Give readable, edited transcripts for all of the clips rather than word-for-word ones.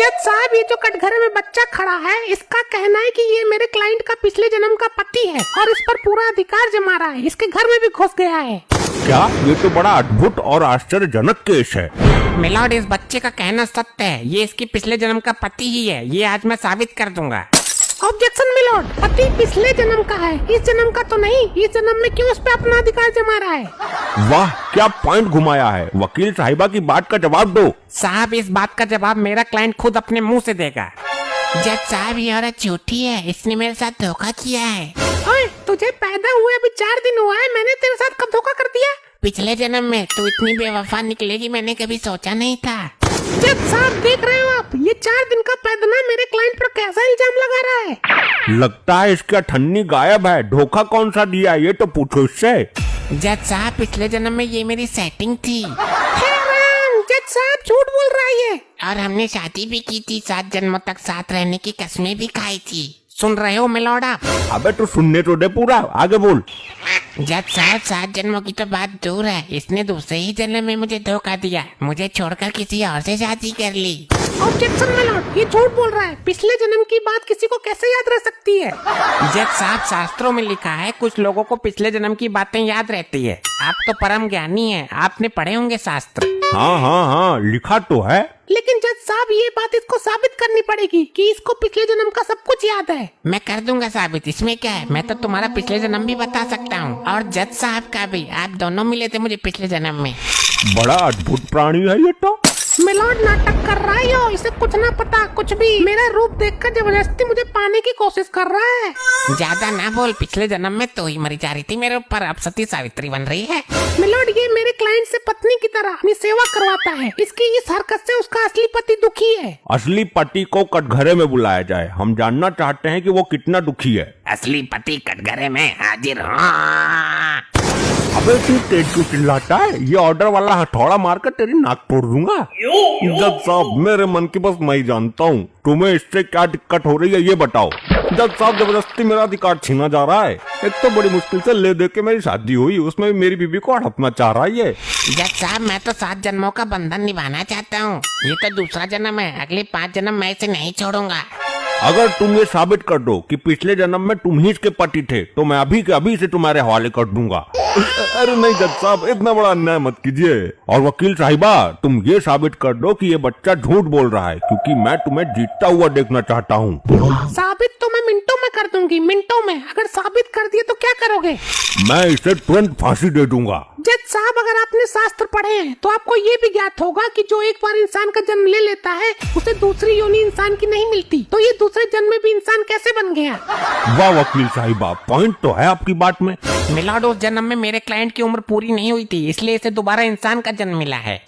जज साहब, ये जो कटघरे में बच्चा खड़ा है, इसका कहना है कि ये मेरे क्लाइंट का पिछले जन्म का पति है और इस पर पूरा अधिकार जमा रहा है, इसके घर में भी घुस गया है। क्या? ये तो बड़ा अद्भुत और आश्चर्यजनक केस है। मिलॉर्ड, इस बच्चे का कहना सत्य है, ये इसकी पिछले जन्म का पति ही है, ये आज मैं साबित कर दूंगा। ऑब्जेक्शन मिलॉर्ड, पति पिछले जन्म का है, इस जन्म का तो नहीं। इस जन्म में क्यों इस पे अपना अधिकार जमा रहा है? वाह, क्या पॉइंट घुमाया है। वकील साहिबा की बात का जवाब दो। साहब, इस बात का जवाब मेरा क्लाइंट खुद अपने मुंह से देगा। जज साहब, ये औरत झूठी है, इसने मेरे साथ धोखा किया है। ओए, तुझे पैदा हुए अभी 4 दिन हुआ है, मैंने तेरे साथ कब धोखा कर दिया? पिछले जन्म में तू इतनी बेवफा निकलेगी मैंने कभी सोचा नहीं था। जज साहब, देख रहे हो आप, ये 4 दिन का पैदना मेरे क्लाइंट पर कैसा इल्जाम लगा रहा है। लगता है इसका ठन्नी गायब है। धोखा कौन सा दिया ये तो पूछो इससे। जज साहब, पिछले जन्म में ये मेरी सेटिंग थी। जज साहब, झूठ बोल रहा है ये। और हमने शादी भी की थी, 7 जन्मों तक साथ रहने की कस्में भी खाई थी। सुन रहे हो मिलॉर्ड आप? अबे तो सुनने तो दे पूरा, आगे बोल। जज साहब, 7 जन्मों की तो बात दूर है, इसने दूसरे ही जन्म में मुझे धोखा दिया, मुझे छोड़कर किसी और से शादी कर ली। ऑब्जेक्शन मिलॉर्ड, ये झूठ बोल रहा है। पिछले जन्म की बात किसी को कैसे याद रह सकती है? जज साहब, शास्त्रों में लिखा है कुछ लोगों को पिछले जन्म की बातें याद रहती है। आप तो परम ज्ञानी हैं, आपने पढ़े होंगे शास्त्र। हाँ, लिखा तो है। लेकिन जज साहब, ये बात इसको साबित करनी पड़ेगी कि इसको पिछले जन्म का सब कुछ याद है। मैं कर दूंगा साबित, इसमें क्या है, मैं तो तुम्हारा पिछले जन्म भी बता सकता हूँ और जज साहब का भी। आप दोनों मिले थे मुझे पिछले जन्म में। बड़ा अद्भुत प्राणी है ये तो। मिलॉर्ड नाटक कर रहा है यो, इसे कुछ ना पता कुछ भी। मेरा रूप देखकर जबरदस्ती मुझे पाने की कोशिश कर रहा है। ज्यादा ना बोल, पिछले जन्म में तो ही मरी जा रही थी मेरे ऊपर, अब सती सावित्री बन रही है। मिलॉर्ड, ये मेरे क्लाइंट से पत्नी की तरह अपनी सेवा करवाता है। इसकी इस हरकत से उसका असली पति दुखी है। असली पति को कटघरे में बुलाया जाए, हम जानना चाहते हैं कि वो कितना दुखी है। असली पति कटघरे में हाजिर। हाँ। अबे तू तेज क्यों चिल्लाता है? ये ऑर्डर वाला हथौड़ा मारकर तेरी नाक तोड़ दूंगा। जज साहब, मेरे मन की बस मैं ही जानता हूँ, तुम्हें इससे क्या दिक्कत हो रही है ये बताओ। जज साहब, जबरदस्ती मेरा अधिकार छीना जा रहा है। एक तो बड़ी मुश्किल से ले दे के मेरी शादी हुई, उसमें भी मेरी बीबी को हड़पना चाह रहा है ये। जज साहब, मैं तो 7 जन्मों का बंधन निभाना चाहता हूँ, ये तो दूसरा जन्म है, अगले 5 जन्म मैं इसे नहीं छोड़ूंगा। अगर तुम ये साबित कर दो कि पिछले जन्म में तुम ही इसके पति थे, तो मैं अभी के अभी से तुम्हारे हवाले कर दूंगा। अरे नहीं जज साहब, इतना बड़ा अन्याय मत कीजिए। और वकील साहिबा, तुम ये साबित कर दो कि ये बच्चा झूठ बोल रहा है, क्योंकि मैं तुम्हें जीतता हुआ देखना चाहता हूँ। साबित तो मैं मिनटों में कर दूंगी, मिनटों में। अगर साबित कर दिए तो क्या करोगे? मैं इसे तुरंत फांसी दे दूंगा। जज साहब, अगर आपने शास्त्र पढ़े हैं तो आपको ये भी ज्ञात होगा कि जो एक बार इंसान का जन्म ले लेता है, उसे दूसरी योनि इंसान की नहीं मिलती। तो ये दूसरे जन्म में भी इंसान कैसे बन गया? वाह वकील साहिबा, पॉइंट तो है आपकी बात में। मिलॉर्ड, उस जन्म में मेरे क्लाइंट की उम्र पूरी नहीं हुई थी, इसलिए इसे दोबारा इंसान का जन्म मिला है।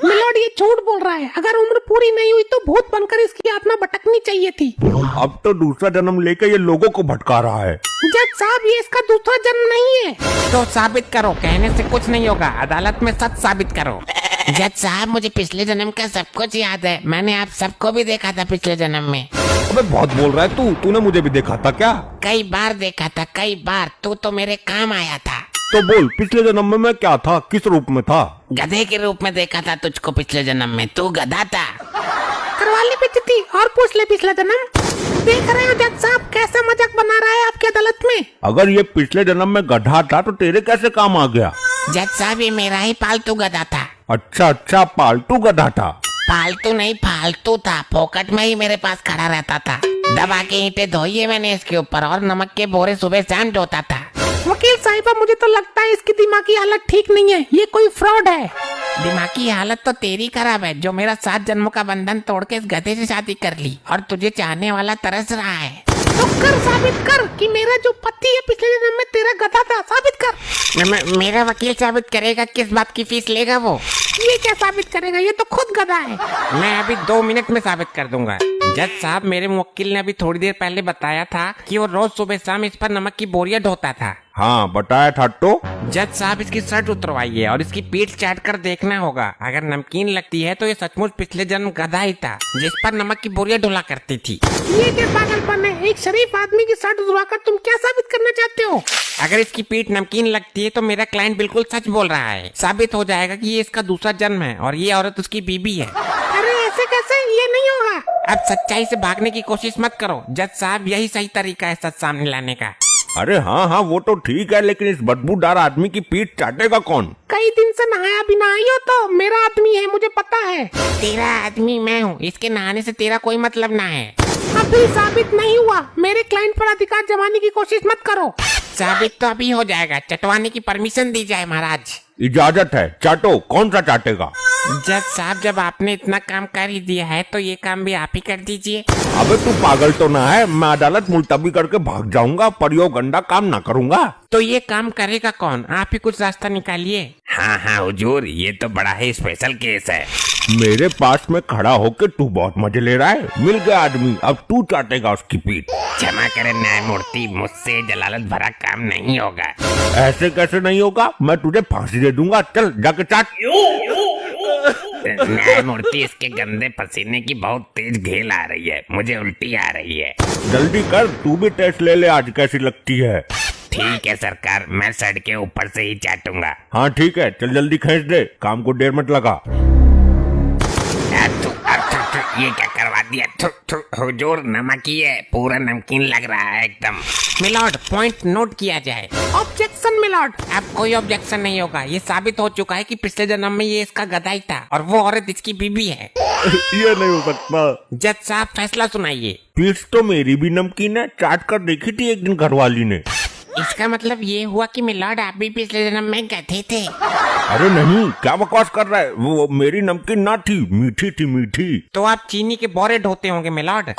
मिलॉर्ड, ये झूठ बोल रहा है। अगर उम्र पूरी नहीं हुई तो भूत बनकर इसकी आत्मा भटकनी चाहिए थी। अब तो दूसरा जन्म लेकर ये लोगों को भटका रहा है। जज साहब, ये इसका दूसरा जन्म नहीं है। तो साबित करो, कहने से कुछ नहीं होगा, अदालत में सच साबित करो। जज साहब, मुझे पिछले जन्म का सब कुछ याद है, मैंने आप सबको भी देखा था पिछले जन्म में। अबे बहुत बोल रहा है तूने मुझे भी देखा था क्या? कई बार देखा था, कई बार। तू तो मेरे काम आया था। तो बोल, पिछले जन्म में मैं क्या था, किस रूप में था? गधे के रूप में देखा था तुझको पिछले जन्म में, तू गधा था। करवा ली बेइज्जती और पूछ ले पिछला जन्म। देख रहे हो जज साहब, कैसा मजाक बना रहा है आपकी अदालत में। अगर ये पिछले जन्म में गधा था तो तेरे कैसे काम आ गया? जज साहब, ये मेरा ही पालतू गधा था। अच्छा, पालतू गधा था। पालतू नहीं, फालतू था, फोकट में ही मेरे पास खड़ा रहता था। दबा के ईंटें धोई है मैंने इसके ऊपर, और नमक के बोरे सुबह शाम ढोता था। वकील साहिबा, मुझे तो लगता है इसकी दिमागी हालत ठीक नहीं है, ये कोई फ्रॉड है। दिमागी हालत तो तेरी खराब है, जो मेरा 7 जन्मों का बंधन तोड़ के इस गधे से शादी कर ली, और तुझे चाहने वाला तरस रहा है। तो कर, साबित कर कि मेरा जो पति है पिछले जन्म में तेरा गधा था। साबित कर। मेरा वकील साबित करेगा, किस बात की फीस लेगा वो? ये क्या साबित करेगा, ये तो खुद गधा है। मैं अभी 2 मिनट में साबित कर दूंगा। जज साहब, मेरे मुवक्किल ने अभी थोड़ी देर पहले बताया था कि वो रोज सुबह शाम इस पर नमक की बोरियां ढोता था। हाँ, बताया था तो। जज साहब, इसकी शर्ट उतरवाइए और इसकी पीठ चाट कर देखना होगा। अगर नमकीन लगती है तो ये सचमुच पिछले जन्म गधा ही था, जिस पर नमक की बोरियां ढोला करती थी। ये क्या पागलपन है? एक शरीफ आदमी की शर्ट उतरवाकर तुम क्या साबित करना चाहते हो? अगर इसकी पीठ नमकीन लगती है तो मेरा क्लाइंट बिल्कुल सच बोल रहा है। साबित हो जाएगा कि ये इसका दूसरा जन्म है और ये औरत उसकी बीबी है। अरे ऐसे कैसे? ये नहीं होगा। अब सच्चाई से भागने की कोशिश मत करो जज साहब, यही सही तरीका है सच सामने लाने का। अरे हाँ हाँ वो तो ठीक है, लेकिन इस बदबूदार आदमी की पीठ चाटेगा कौन? कई दिन से नहाया भी ना हो तो मेरा आदमी है, मुझे पता है। तेरा आदमी मैं हूँ, इसके नहाने से तेरा कोई मतलब ना है। अभी साबित नहीं हुआ, मेरे क्लाइंट पर अधिकार जमाने की कोशिश मत करो। साबित तो अभी हो जाएगा, चटवाने की परमिशन दी जाए महाराज। इजाजत है, चाटो। कौन सा चाटेगा? जज साहब, जब आपने इतना काम कर ही दिया है तो ये काम भी आप ही कर दीजिए। अबे तू पागल तो ना है? मैं अदालत मुलतवी करके भाग जाऊंगा पर यो गंदा काम ना करूंगा। तो ये काम करेगा कौन? आप ही कुछ रास्ता निकालिए। हाँ हाँ हुजूर, ये तो बड़ा ही स्पेशल केस है। मेरे पास में खड़ा होके तू बहुत मजे ले रहा है। मिल गया आदमी, अब तू चाटेगा उसकी पीठ। क्षमा करें न्यायमूर्ति, मुझसे जलालत भरा काम नहीं होगा। ऐसे कैसे नहीं होगा? मैं तुझे फांसी दे दूंगा। चल जाके चाट। न्यायमूर्ति, इसके गंदे पसीने की बहुत तेज घेल आ रही है, मुझे उल्टी आ रही है। जल्दी कर, तू भी टेस्ट ले ले आज कैसी लगती है। ठीक है सरकार, मैं सड़ के ऊपर से ही चाटूंगा। हाँ ठीक है, चल जल्दी खींच दे, काम को देर मत लगा। ये क्या करवा दिया? थु, थु, हुजूर, नमकीय है, पूरा नमकीन लग रहा है एकदम। मिलॉर्ड, पॉइंट नोट किया जाए। Objection milord. अब कोई ऑब्जेक्शन नहीं होगा। ये साबित हो चुका है कि पिछले जन्म में ये इसका गधाई था और वो औरत इसकी बीबी है। ये नहीं हो सकता। जज साहब, फैसला सुनाइए। पीठ तो मेरी भी नमकीन है, चाट कर देखी थी एक दिन घरवाली ने। इसका मतलब ये हुआ कि मिलॉर्ड आप भी पिछले जन्म में गधे थे। अरे नहीं, क्या बकवास कर रहा है? वो मेरी नमकीन ना थी, मीठी थी मीठी। तो आप चीनी के बोरे ढोते होंगे मिलॉर्ड।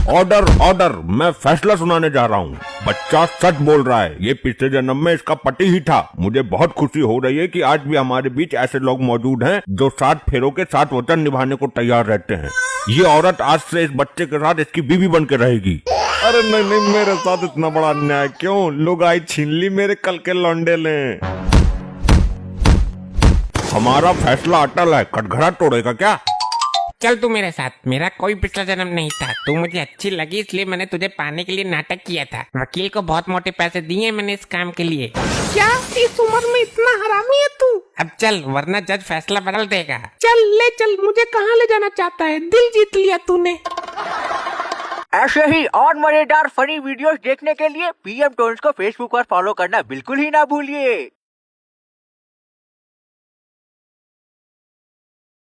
ऑर्डर ऑर्डर, मैं फैसला सुनाने जा रहा हूँ। बच्चा सच बोल रहा है, ये पिछले जन्म में इसका पति ही था। मुझे बहुत खुशी हो रही है कि आज भी हमारे बीच ऐसे लोग मौजूद हैं जो 7 फेरों के 7 वचन निभाने को तैयार रहते हैं। ये औरत आज से इस बच्चे के साथ इसकी बीवी बन के रहेगी। अरे नहीं नहीं, मेरे साथ इतना बड़ा अन्याय क्यों? लुगाई छीन ली मेरे कल के लौंडे ने। हमारा फैसला अटल है, कटघरा तोड़ेगा क्या? चल तू मेरे साथ। मेरा कोई पिछला जन्म नहीं था, तू मुझे अच्छी लगी इसलिए मैंने तुझे पाने के लिए नाटक किया था। वकील को बहुत मोटे पैसे दिए मैंने इस काम के लिए। क्या इस उम्र में इतना हरामी है तू? अब चल, वरना जज फैसला बदल देगा। चल ले चल, मुझे कहाँ ले जाना चाहता है? दिल जीत लिया तूने। ऐसे ही और मजेदार फनी वीडियोस देखने के लिए PM टोन्स को फेसबुक पर फॉलो करना बिल्कुल ही ना भूलिए।